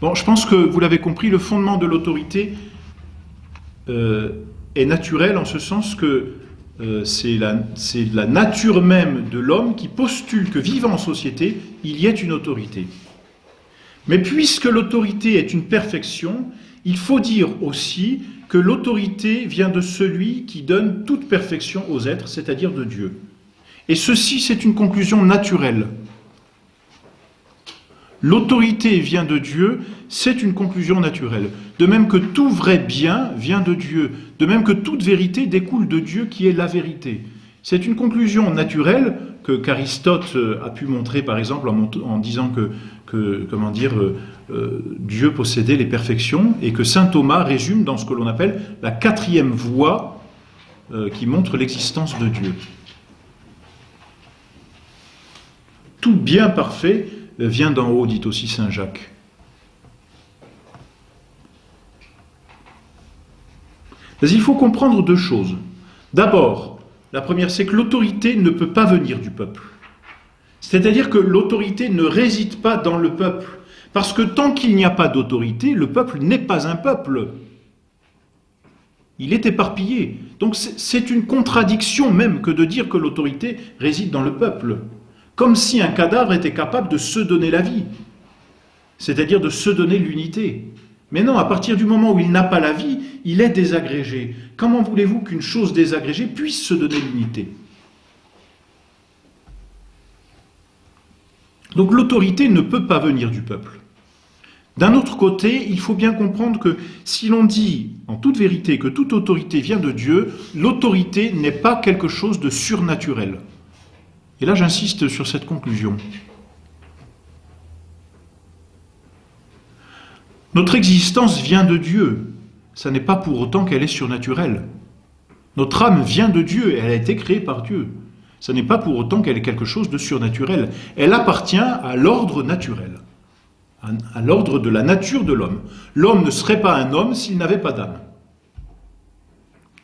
Bon, je pense que vous l'avez compris, le fondement de l'autorité est naturel en ce sens que c'est la nature même de l'homme qui postule que vivant en société, il y ait une autorité. Mais puisque l'autorité est une perfection, il faut dire aussi que l'autorité vient de celui qui donne toute perfection aux êtres, c'est-à-dire de Dieu. Et ceci, c'est une conclusion naturelle. L'autorité vient de Dieu, c'est une conclusion naturelle. De même que tout vrai bien vient de Dieu, de même que toute vérité découle de Dieu qui est la vérité. C'est une conclusion naturelle qu'Aristote a pu montrer, par exemple, en disant que Dieu possédait les perfections, et que saint Thomas résume dans ce que l'on appelle la quatrième voie qui montre l'existence de Dieu. Tout bien parfait vient d'en haut, dit aussi saint Jacques. Mais il faut comprendre deux choses. D'abord, la première, c'est que l'autorité ne peut pas venir du peuple. C'est-à-dire que l'autorité ne réside pas dans le peuple. Parce que tant qu'il n'y a pas d'autorité, le peuple n'est pas un peuple. Il est éparpillé. Donc c'est une contradiction même que de dire que l'autorité réside dans le peuple. Comme si un cadavre était capable de se donner la vie. C'est-à-dire de se donner l'unité. Mais non, à partir du moment où il n'a pas la vie, il est désagrégé. Comment voulez-vous qu'une chose désagrégée puisse se donner l'unité ? Donc l'autorité ne peut pas venir du peuple. D'un autre côté, il faut bien comprendre que si l'on dit en toute vérité que toute autorité vient de Dieu, l'autorité n'est pas quelque chose de surnaturel. Et là, j'insiste sur cette conclusion. Notre existence vient de Dieu. Ça n'est pas pour autant qu'elle est surnaturelle. Notre âme vient de Dieu et elle a été créée par Dieu. Ça n'est pas pour autant qu'elle est quelque chose de surnaturel. Elle appartient à l'ordre naturel, à l'ordre de la nature de l'homme. L'homme ne serait pas un homme s'il n'avait pas d'âme.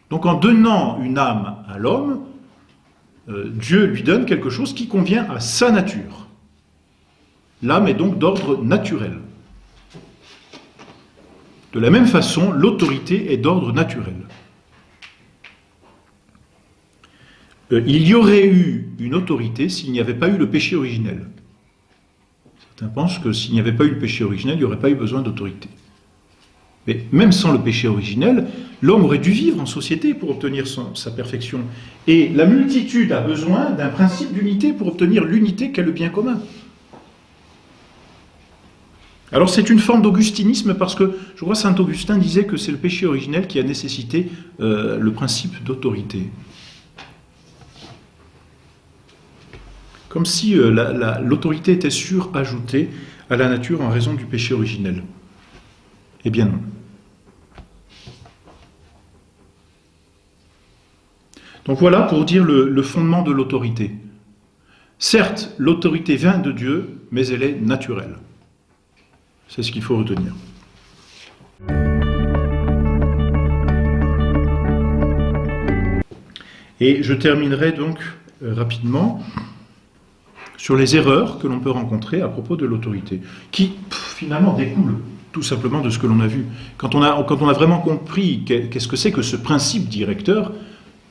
Donc en donnant une âme à l'homme, Dieu lui donne quelque chose qui convient à sa nature. L'âme est donc d'ordre naturel. De la même façon, l'autorité est d'ordre naturel. Il y aurait eu une autorité s'il n'y avait pas eu le péché originel. Certains pensent que s'il n'y avait pas eu le péché originel, il n'y aurait pas eu besoin d'autorité. Mais même sans le péché originel, l'homme aurait dû vivre en société pour obtenir sa perfection. Et la multitude a besoin d'un principe d'unité pour obtenir l'unité qu'est le bien commun. Alors c'est une forme d'augustinisme parce que, je crois, saint Augustin disait que c'est le péché originel qui a nécessité le principe d'autorité. Comme si l'autorité était surajoutée à la nature en raison du péché originel. Eh bien non. Donc voilà pour dire le fondement de l'autorité. Certes, l'autorité vient de Dieu, mais elle est naturelle. C'est ce qu'il faut retenir. Et je terminerai donc rapidement sur les erreurs que l'on peut rencontrer à propos de l'autorité, qui finalement découlent tout simplement de ce que l'on a vu. Quand on a vraiment compris qu'est-ce que c'est que ce principe directeur,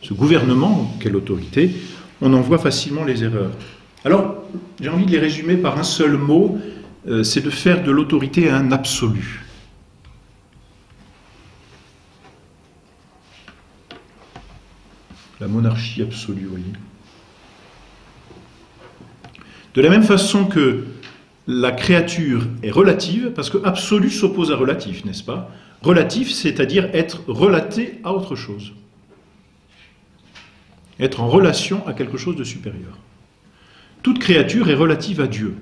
ce gouvernement qu'est l'autorité, on en voit facilement les erreurs. Alors, j'ai envie de les résumer par un seul mot, c'est de faire de l'autorité un absolu. La monarchie absolue, vous voyez. De la même façon que la créature est relative, parce que absolu s'oppose à relatif, n'est-ce pas? Relatif, c'est-à-dire être relaté à autre chose. Être en relation à quelque chose de supérieur. Toute créature est relative à Dieu.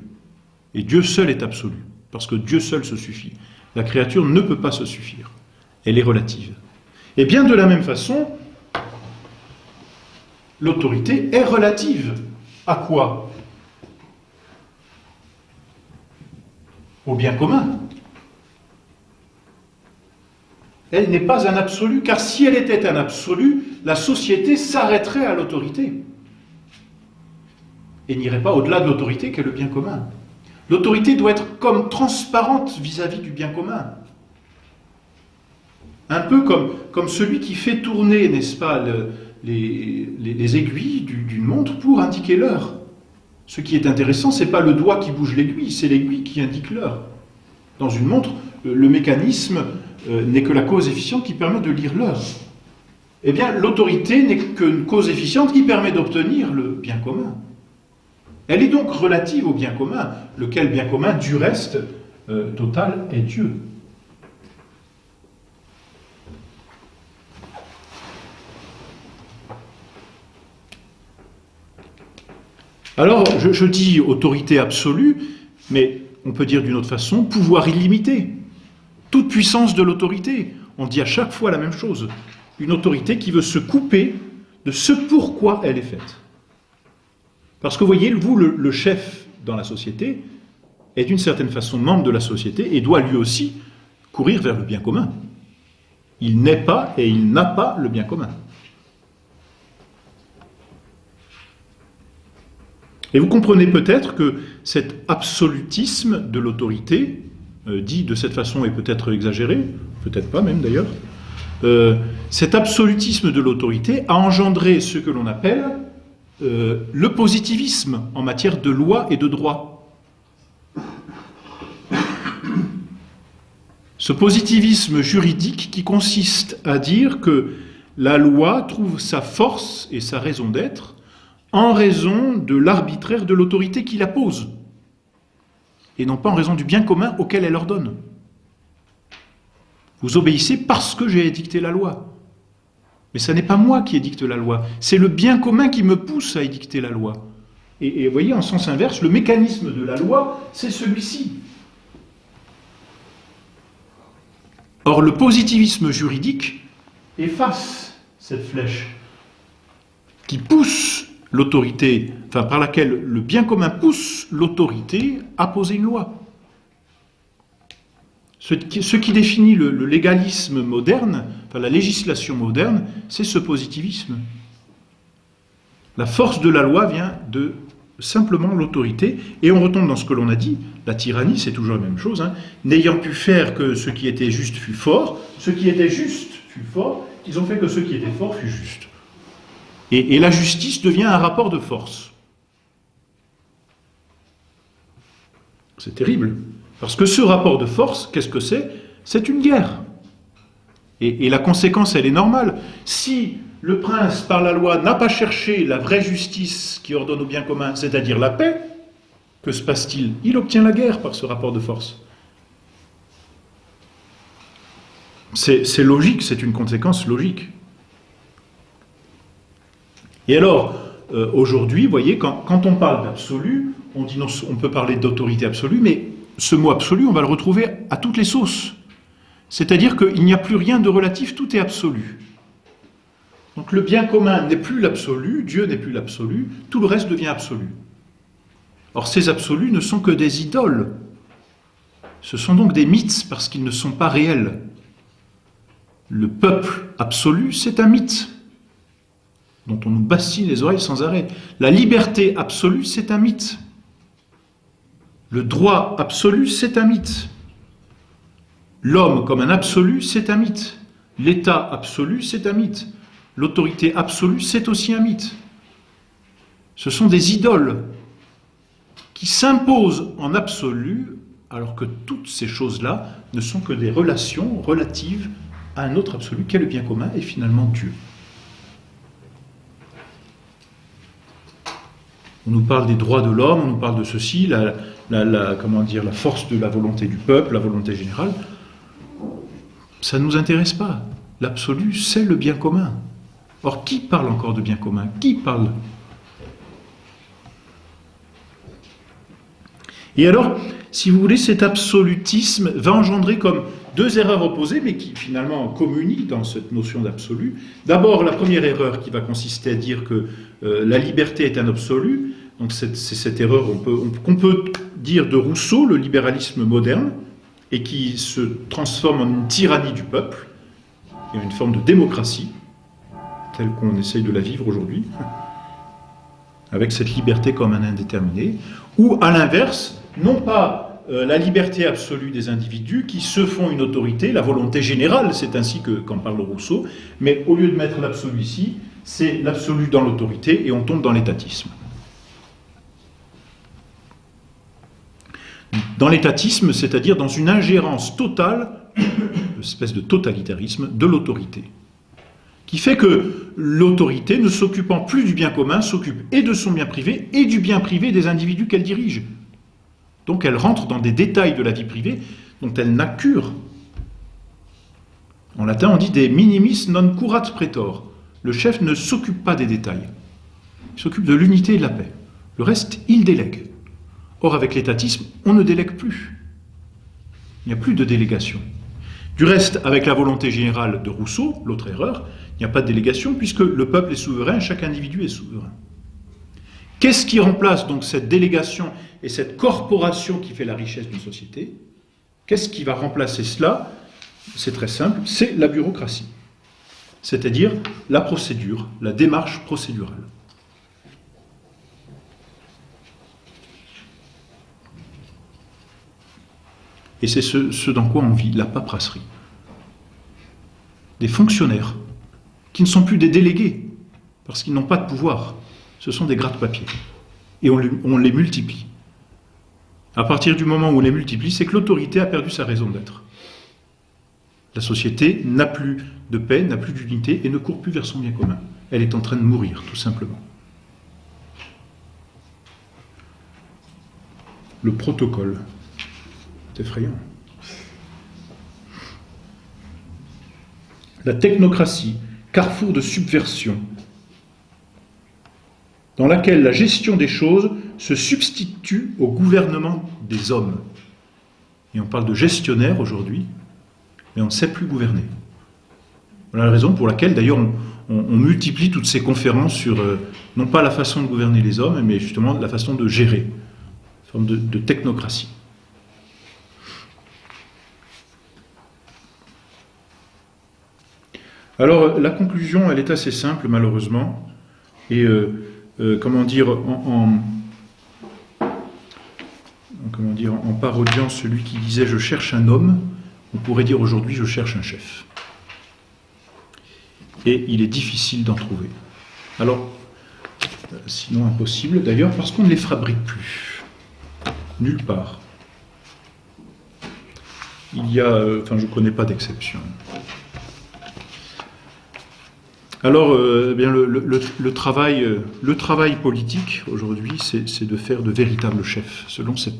Et Dieu seul est absolu, parce que Dieu seul se suffit. La créature ne peut pas se suffire. Elle est relative. Et bien de la même façon, l'autorité est relative. À quoi? Au bien commun. Elle n'est pas un absolu, car si elle était un absolu, la société s'arrêterait à l'autorité. Et n'irait pas au-delà de l'autorité qu'est le bien commun. L'autorité doit être comme transparente vis-à-vis du bien commun. Un peu comme celui qui fait tourner, n'est-ce pas, les aiguilles d'une montre pour indiquer l'heure. Ce qui est intéressant, ce n'est pas le doigt qui bouge l'aiguille, c'est l'aiguille qui indique l'heure. Dans une montre, le mécanisme n'est que la cause efficiente qui permet de lire l'heure. Eh bien, l'autorité n'est qu'une cause efficiente qui permet d'obtenir le bien commun. Elle est donc relative au bien commun, lequel bien commun, du reste, total, est Dieu. Alors, je dis autorité absolue, mais on peut dire d'une autre façon, pouvoir illimité. Toute puissance de l'autorité. On dit à chaque fois la même chose. Une autorité qui veut se couper de ce pourquoi elle est faite. Parce que vous voyez, vous, le chef dans la société, est d'une certaine façon membre de la société et doit lui aussi courir vers le bien commun. Il n'est pas et il n'a pas le bien commun. Et vous comprenez peut-être que cet absolutisme de l'autorité, dit de cette façon est peut-être exagéré, peut-être pas même d'ailleurs, cet absolutisme de l'autorité a engendré ce que l'on appelle le positivisme en matière de loi et de droit. Ce positivisme juridique qui consiste à dire que la loi trouve sa force et sa raison d'être en raison de l'arbitraire de l'autorité qui la pose, et non pas en raison du bien commun auquel elle ordonne. Vous obéissez parce que j'ai édicté la loi. Mais ce n'est pas moi qui édicte la loi, c'est le bien commun qui me pousse à édicter la loi. Et vous voyez, en sens inverse, le mécanisme de la loi, c'est celui-ci. Or, le positivisme juridique efface cette flèche qui pousse l'autorité, enfin par laquelle le bien commun pousse l'autorité à poser une loi. Ce qui définit le légalisme moderne, enfin la législation moderne, c'est ce positivisme. La force de la loi vient de simplement l'autorité, et on retombe dans ce que l'on a dit, la tyrannie, c'est toujours la même chose, hein. N'ayant pu faire que ce qui était juste fut fort, ce qui était juste fut fort, ils ont fait que ce qui était fort fut juste. Et la justice devient un rapport de force. C'est terrible. Parce que ce rapport de force, qu'est-ce que c'est? C'est une guerre. Et la conséquence, elle est normale. Si le prince, par la loi, n'a pas cherché la vraie justice qui ordonne au bien commun, c'est-à-dire la paix, que se passe-t-il? Il obtient la guerre par ce rapport de force. C'est logique, c'est une conséquence logique. Et alors, aujourd'hui, vous voyez, quand on parle d'absolu, on dit non, on peut parler d'autorité absolue, mais ce mot absolu, on va le retrouver à toutes les sauces. C'est-à-dire qu'il n'y a plus rien de relatif, tout est absolu. Donc le bien commun n'est plus l'absolu, Dieu n'est plus l'absolu, tout le reste devient absolu. Or ces absolus ne sont que des idoles. Ce sont donc des mythes parce qu'ils ne sont pas réels. Le peuple absolu, c'est un mythe dont on nous bassine les oreilles sans arrêt. La liberté absolue, c'est un mythe. Le droit absolu, c'est un mythe. L'homme comme un absolu, c'est un mythe. L'état absolu, c'est un mythe. L'autorité absolue, c'est aussi un mythe. Ce sont des idoles qui s'imposent en absolu, alors que toutes ces choses-là ne sont que des relations relatives à un autre absolu, qu'est le bien commun, et finalement Dieu. On nous parle des droits de l'homme, on nous parle de ceci, comment dire, la force de la volonté du peuple, la volonté générale. Ça ne nous intéresse pas. L'absolu, c'est le bien commun. Or, qui parle encore de bien commun? Qui parle? Et alors, si vous voulez, cet absolutisme va engendrer comme deux erreurs opposées, mais qui finalement communient dans cette notion d'absolu. D'abord, la première erreur qui va consister à dire que la liberté est un absolu. Donc c'est cette erreur qu'on peut dire de Rousseau, le libéralisme moderne, et qui se transforme en une tyrannie du peuple, et en une forme de démocratie, telle qu'on essaye de la vivre aujourd'hui, avec cette liberté comme un indéterminé, ou à l'inverse, non pas la liberté absolue des individus qui se font une autorité, la volonté générale, c'est ainsi qu'en parle Rousseau, mais au lieu de mettre l'absolu ici, c'est l'absolu dans l'autorité et on tombe dans l'étatisme. Dans l'étatisme, c'est-à-dire dans une ingérence totale, une espèce de totalitarisme, de l'autorité, qui fait que l'autorité, ne s'occupant plus du bien commun, s'occupe et de son bien privé et du bien privé des individus qu'elle dirige. Donc elle rentre dans des détails de la vie privée dont elle n'a cure. En latin, on dit des minimis non curat praetor. Le chef ne s'occupe pas des détails. Il s'occupe de l'unité et de la paix. Le reste, il délègue. Or, avec l'étatisme, on ne délègue plus. Il n'y a plus de délégation. Du reste, avec la volonté générale de Rousseau, l'autre erreur, il n'y a pas de délégation puisque le peuple est souverain, chaque individu est souverain. Qu'est-ce qui remplace donc cette délégation et cette corporation qui fait la richesse d'une société? Qu'est-ce qui va remplacer cela? C'est très simple, c'est la bureaucratie. C'est-à-dire la procédure, la démarche procédurale. Et c'est ce dans quoi on vit, la paperasserie. Des fonctionnaires qui ne sont plus des délégués, parce qu'ils n'ont pas de pouvoir. Ce sont des gratte-papier. Et on les multiplie. À partir du moment où on les multiplie, c'est que l'autorité a perdu sa raison d'être. La société n'a plus de paix, n'a plus d'unité et ne court plus vers son bien commun. Elle est en train de mourir, tout simplement. Le protocole. C'est effrayant. La technocratie, carrefour de subversion, dans laquelle la gestion des choses se substitue au gouvernement des hommes. Et on parle de gestionnaire aujourd'hui, mais on ne sait plus gouverner. Voilà la raison pour laquelle, d'ailleurs, on multiplie toutes ces conférences sur, non pas la façon de gouverner les hommes, mais justement la façon de gérer, une forme de technocratie. Alors, la conclusion, elle est assez simple, malheureusement, et comment dire, en parodiant celui qui disait « je cherche un homme », on pourrait dire aujourd'hui « je cherche un chef ». Et il est difficile d'en trouver. Alors, sinon impossible d'ailleurs, parce qu'on ne les fabrique plus. Nulle part. Il y a, je ne connais pas d'exception. Alors, bien le travail politique aujourd'hui, c'est de faire de véritables chefs, selon cette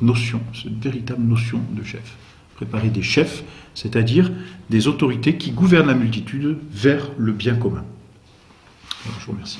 véritable notion de chef. Préparer des chefs, c'est-à-dire des autorités qui gouvernent la multitude vers le bien commun. Alors, je vous remercie.